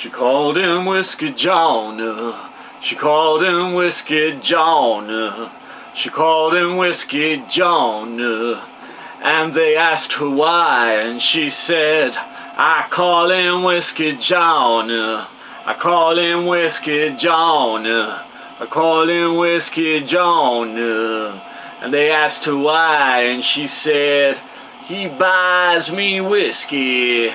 She called him Whiskey Johnna. She called him Whiskey Johnna. She called him Whiskey Johnna. And they asked her why, and she said, I call him Whiskey Johnna. I call him Whiskey Johnna. I call him Whiskey Johnna. And they asked her why, and she said, he buys me whiskey.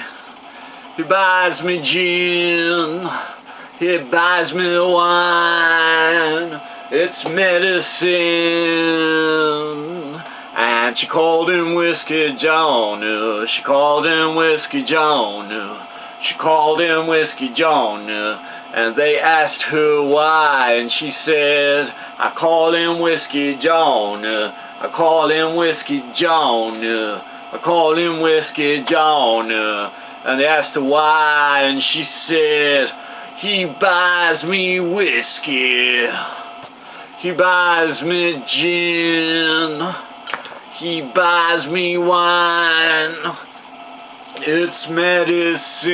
He buys me gin. He buys me wine. It's medicine. And she called him Whiskey Johnna. She called him Whiskey Johnna. She called him Whiskey Johnna. And they asked her why, and she said, I call him Whiskey Johnna. I call him Whiskey Johnna. I call him Whiskey Johnna. And they asked her why, and she said, he buys me whiskey. He buys me gin. He buys me wine. It's medicine.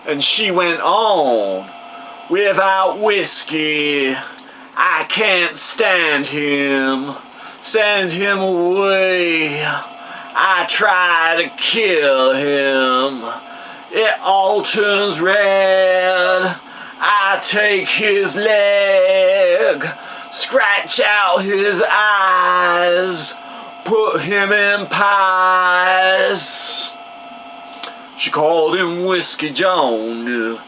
And she went on, without whiskey, I can't stand him. Send him away. I try to kill him. It all turns red. I take his leg, scratch out his eyes, put him in pies. She called him Whiskey Johnna.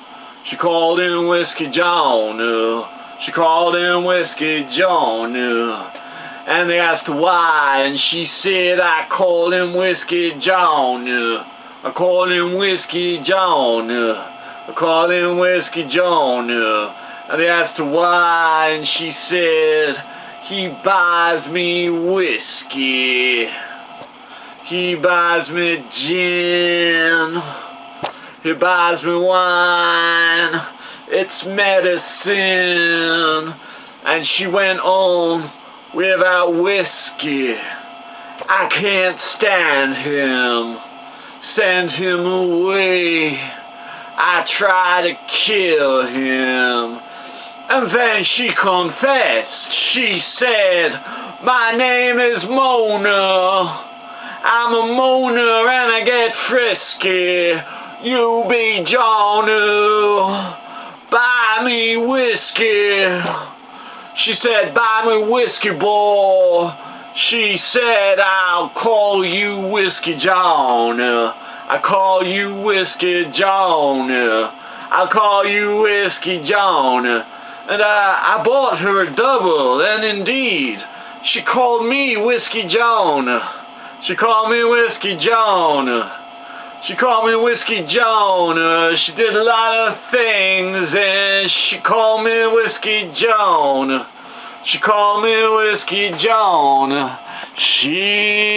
She called him Whiskey Johnna. She called him Whiskey Johnna. And they asked her why, and she said, I call him Whiskey Johnna. I call him Whiskey Johnna. I call him Whiskey Johnna. And they asked her why, and she said, he buys me whiskey. He buys me gin. He buys me wine. It's medicine. And she went on, without whiskey, I can't stand him. Send him away. I try to kill him. And then she confessed. She said, my name is Mona. I'm a moaner and I get frisky. You be Johnna. Buy me whiskey. She said, buy me whiskey, boy. She said, I'll call you Whiskey Johnna. I call you Whiskey Johnna. I'll call you Whiskey Johnna. And I bought her a double, and indeed, she called me Whiskey Johnna. She called me Whiskey Johnna. She called me Whiskey Johnna. She did a lot of things, and she called me Whiskey Johnna. She called me Whiskey Johnna. She